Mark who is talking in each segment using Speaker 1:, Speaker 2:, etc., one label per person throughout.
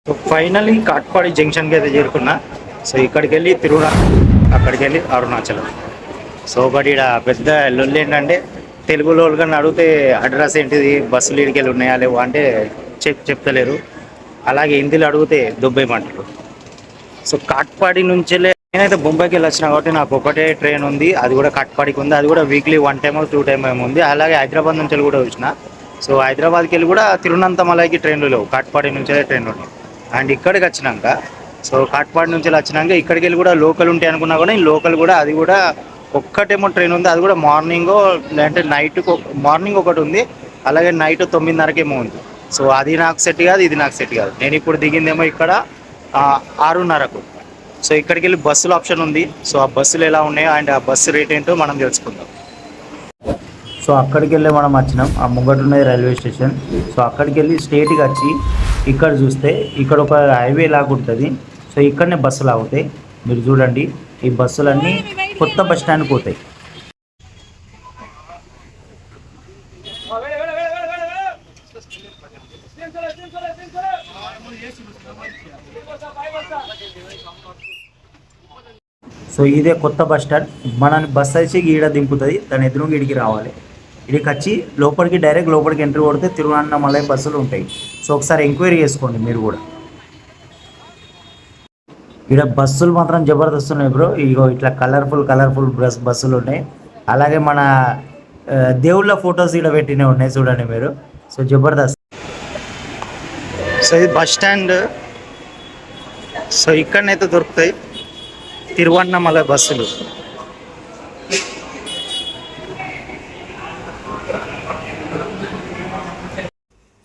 Speaker 1: So finally Katpadi జంక్షన్కి అయితే చేరుకున్నా. So ఇక్కడికి వెళ్ళి అక్కడికి వెళ్ళి అరుణాచలం. సో ఒకటి ఇక్కడ పెద్ద లొల్లి ఏంటంటే తెలుగులో వాళ్ళకన్నా అడిగితే అడ్రస్ ఏంటిది, బస్సులు ఇడికి వెళ్ళి ఉన్నాయా లేవు అంటే చెప్తలేరు. అలాగే హిందీలో అడిగితే దుబ్బేయమంటారు. సో కాట్పాడి నుంచి నేనైతే బొంబాయికి వెళ్ళి వచ్చినా కాబట్టి నాకు ఒకటే ట్రైన్ ఉంది, అది కూడా కాట్పాడికి ఉంది. అది కూడా వీక్లీ 1 టైమ్ 2 టైమ్ ఏమో ఉంది. అలాగే హైదరాబాద్ నుంచి వెళ్ళి కూడా వచ్చిన. సో హైదరాబాద్కి వెళ్ళి కూడా తిరువనంతమలైకి ట్రైన్లు లేవు, కాట్పాడి నుంచే ట్రైన్లు ఉన్నాయి. అండ్ ఇక్కడికి వచ్చినాక సో కాట్పాడి నుంచి వచ్చినాక ఇక్కడికి వెళ్ళి కూడా లోకల్ ఉంటాయి అనుకున్నా కూడా లోకల్ కూడా అది కూడా ఒక్కటేమో ట్రైన్ ఉంది. అది కూడా మార్నింగ్ అంటే నైట్ మార్నింగ్ ఒకటి ఉంది, అలాగే నైట్ 9:30కేమో ఉంది. సో అది నాకు సెట్ కాదు, ఇది నాకు సెట్ కాదు. నేను ఇప్పుడు దిగిందేమో ఇక్కడ 6:30కు. సో ఇక్కడికి వెళ్ళి బస్సులు ఆప్షన్ ఉంది. సో ఆ బస్సులు ఎలా ఉన్నాయో అండ్ ఆ బస్సు రేట్ ఏంటో మనం తెలుసుకుందాం. సో అక్కడికి వెళ్ళి మనం వచ్చినాం, ఆ ముంగట ఉన్నది రైల్వే స్టేషన్. సో అక్కడికి వెళ్ళి స్ట్రేట్గా వచ్చి ఇక్కడ చూస్తే ఇక్కడ ఒక హైవే లాగా ఉంటుంది. సో ఇక్కడనే బస్సులు ఆగుతాయి. మీరు చూడండి, ఈ బస్సులన్నీ కొత్త బస్ స్టాండ్కి పోతాయి. సో ఇదే కొత్త బస్ స్టాండ్. మనని బస్ వచ్చి ఈడ దింపుతుంది, దాని ఎదురుగా ఇడికి రావాలి. ఇడికి వచ్చి లోపలికి డైరెక్ట్ లోపలికి ఎంట్రీ కొడితే తిరువన్నమలై బస్సులు ఉంటాయి. సో ఒకసారి ఎంక్వైరీ చేసుకోండి మీరు కూడా. ఇక్కడ బస్సులు మాత్రం జబర్దస్త్ ఉన్నాయి బ్రో. ఇగో ఇట్లా కలర్ఫుల్ బస్సులు ఉన్నాయి. అలాగే మన దేవుళ్ళ ఫొటోస్ ఇక్కడ పెట్టినవి ఉన్నాయి చూడండి మీరు. సో జబర్దస్త్. సో ఇది బస్ స్టాండ్. సో ఇక్కడనైతే దొరుకుతాయి తిరువన్నమలై బస్సులు.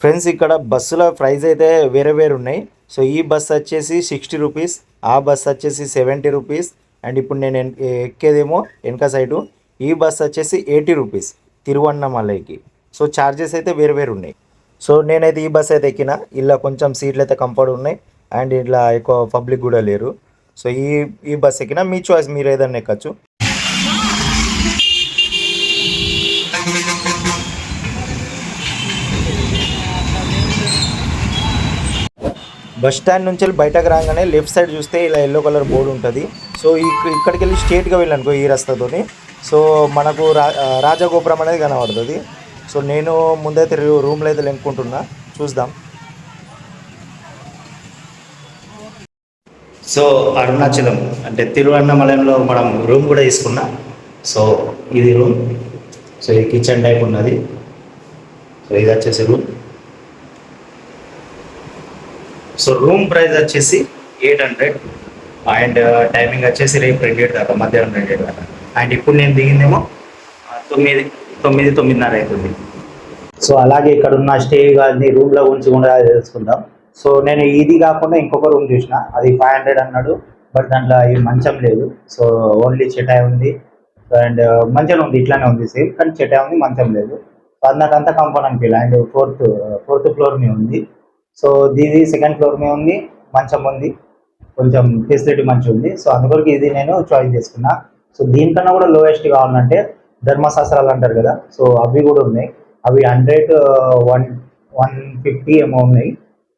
Speaker 1: ఫ్రెండ్స్, ఇక్కడ బస్సుల ప్రైస్ అయితే వేరే వేరే ఉన్నాయి. సో ఈ బస్ వచ్చేసి 60 రూపీస్, ఆ బస్ వచ్చేసి 70 రూపీస్. అండ్ ఇప్పుడు నేను ఎక్కేదేమో వెనక సైడు, ఈ బస్ వచ్చేసి 80 రూపీస్ తిరువన్నమలైకి. సో ఛార్జెస్ అయితే వేరు వేరు ఉన్నాయి. సో నేనైతే ఈ బస్ అయితే ఎక్కిన. ఇలా కొంచెం సీట్లు అయితే కంఫర్ట్ ఉన్నాయి అండ్ ఇట్లా ఎక్కువ పబ్లిక్ కూడా లేరు. సో ఈ బస్ ఎక్కిన. మీ చాయిస్, మీరు ఏదైనా ఎక్కచ్చు. బస్ స్టాండ్ నుంచి బయటకు రాగానే లెఫ్ట్ సైడ్ చూస్తే ఇలా ఎల్లో కలర్ బోర్డు ఉంటుంది. సో ఇక్కడికి వెళ్ళి స్ట్రేట్గా వెళ్ళనుకో ఈ రస్తాతోని, సో మనకు రాజగోపురం అనేది కనబడుతుంది. సో నేను ముందైతే రూమ్లో అయితే లెంకుంటున్నా, చూద్దాం. సో అరుణాచలం అంటే తిరువన్నమలయంలో మనం రూమ్ కూడా తీసుకున్నాం. సో ఇది రూమ్. సో ఇది కిచెన్ టైప్ ఉన్నది. సో ఇది వచ్చేసి రూమ్. సో రూమ్ ప్రైస్ వచ్చేసి 800 అండ్ టైమింగ్ వచ్చేసి రేపు 2 దాకా, మధ్యాహ్నం 2 దాకా. అండ్ ఇప్పుడు నేను దిగిందేమో 9:30 అవుతుంది. సో అలాగే ఇక్కడ ఉన్న స్టే కానీ రూమ్లో గురించి కూడా తెలుసుకుందాం. సో నేను ఇది కాకుండా ఇంకొక రూమ్ చూసిన, అది 500 అన్నాడు. బట్ దాంట్లో ఈ మంచం లేదు. సో ఓన్లీ చెటాయి ఉంది అండ్ మంచం ఉంది, ఇట్లానే ఉంది సేమ్, కానీ చెటాయి ఉంది, మంచం లేదు. సో అది నాకు అంత కంఫర్ట్ అనిపించలేదు. అండ్ ఫోర్త్ ఫ్లోర్ మీద ఉంది. సో దీది సెకండ్ ఫ్లోర్ మీద ఉంది, మంచం ఉంది, కొంచెం ఫెసిలిటీ మంచిగా ఉంది. సో అందుకొరకు ఇది నేను చాయిస్ చేసుకున్నా. సో దీనికన్నా కూడా లోయెస్ట్ కావాలంటే ధర్మశాస్త్రాలు అంటారు కదా, సో అవి కూడా ఉన్నాయి. అవి 100, 150 ఏమో ఉన్నాయి.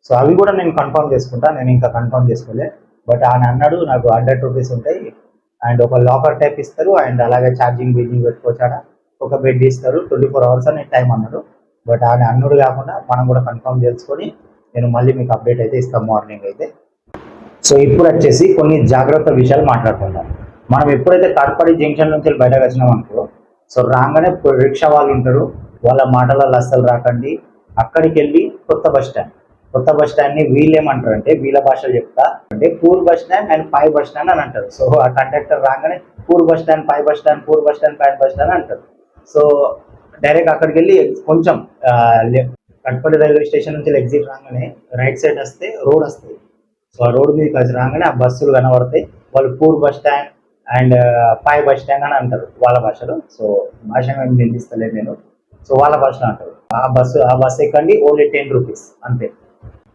Speaker 1: సో అవి కూడా నేను కన్ఫర్మ్ చేసుకుంటా. నేను ఇంకా కన్ఫర్మ్ చేసుకోలే. బట్ ఆయన అన్నాడు నాకు 100 రూపీస్ ఉంటాయి అండ్ ఒక లాకర్ టైప్ ఇస్తారు అండ్ అలాగే ఛార్జింగ్ పెట్టుకోవచ్చాడ, ఒక బెడ్ ఇస్తారు, 24 hours అని టైం అన్నాడు. బట్ ఆయన అన్నుడు కాకుండా మనం కూడా కన్ఫర్మ్ చేసుకొని నేను మళ్ళీ మీకు అప్డేట్ అయితే ఇస్తాను మార్నింగ్ అయితే. సో ఇప్పుడు వచ్చేసి కొన్ని జాగ్రత్త విషయాలు మాట్లాడుకుందాం. మనం ఎప్పుడైతే కాట్పాడి జంక్షన్ నుంచి బయటకు వచ్చినాం అనుకో, సో రాగానే రిక్షా వాళ్ళు ఉంటారు, వాళ్ళ మాటలలో అస్సలు రాకండి. అక్కడికి వెళ్ళి కొత్త బస్ స్టాండ్ని వీళ్ళు ఏమంటారు అంటే, వీళ్ళ భాషలో చెప్తా అంటే పూర్ బస్ స్టాండ్ అండ్ పై బస్ స్టాండ్ అని అంటారు. సో ఆ కండక్టర్ రాగానే పూర్ బస్ స్టాండ్, పై బస్ స్టాండ్, పూర్ బస్ స్టాండ్, పై బస్ స్టాండ్ అంటారు. సో డైరెక్ట్ అక్కడికి వెళ్ళి కొంచెం కట్పల్లి రైల్వే స్టేషన్ నుంచి ఎగ్జిట్ రాగానే రైట్ సైడ్ వస్తే రోడ్ వస్తుంది. సో ఆ రోడ్ మీద కలిసి రాగానే ఆ బస్సులు కనబడతాయి. వాళ్ళు పూర్ బస్ స్టాండ్ అండ్ పై బస్ స్టాండ్ అని అంటారు వాళ్ళ భాషలో. సో భాష నిందిస్తలేదు నేను. సో వాళ్ళ భాషలో అంటారు. ఆ బస్సు ఎక్కండి, ఓన్లీ 10 రూపీస్ అంతే.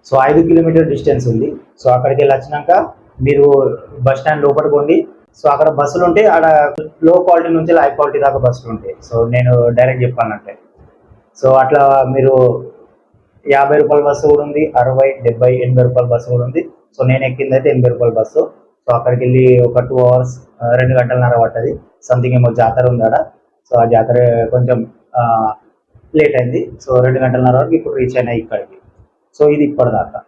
Speaker 1: సో 5 కిలోమీటర్ డిస్టెన్స్ ఉంది. సో అక్కడికి వెళ్ళి వచ్చినాక మీరు బస్ స్టాండ్ లోపలికి ఉండి, సో అక్కడ బస్సులు ఉంటాయి. అక్కడ లో క్వాలిటీ నుంచి హై క్వాలిటీ దాకా బస్సులు ఉంటాయి. సో నేను డైరెక్ట్ చెప్పానంటే, సో అట్లా మీరు రూపాయల బస్సు కూడా ఉంది, 60, 70, 80 రూపాయల బస్సు కూడా ఉంది. సో నేను ఎక్కింది అయితే 80 రూపాయల బస్సు. సో అక్కడికి వెళ్ళి ఒక 2 అవర్స్ 2 గంటలన్నర పట్టది. సంథింగ్ ఏమో జాతర ఉంది ఆడ. సో ఆ జాతర కొంచెం లేట్ అయింది. సో 2 గంటలన్నర వరకు ఇప్పుడు రీచ్ అయినా ఇక్కడికి. సో ఇది ఇప్పటిదాకా.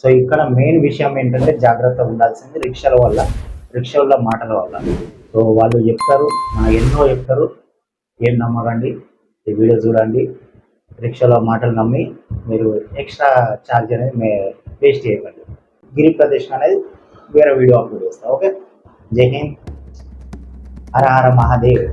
Speaker 1: సో ఇక్కడ మెయిన్ విషయం ఏంటంటే జాగ్రత్తగా ఉండాల్సింది రిక్షాల మాటల వల్ల. సో వాళ్ళు చెప్తారు, ఎన్నో చెప్తారు, ఏం నమ్మకండి, ఈ వీడియో చూడండి. రిక్షాలో మాటలు నమ్మి మీరు ఎక్స్ట్రా ఛార్జ్ అనేది వేస్ట్ చేయకండి. గిరి ప్రదర్శన అనేది వేరే వీడియో అప్లోడ్ చేస్తాను. ఓకే, జై హింద్, హర హర మహాదేవ్.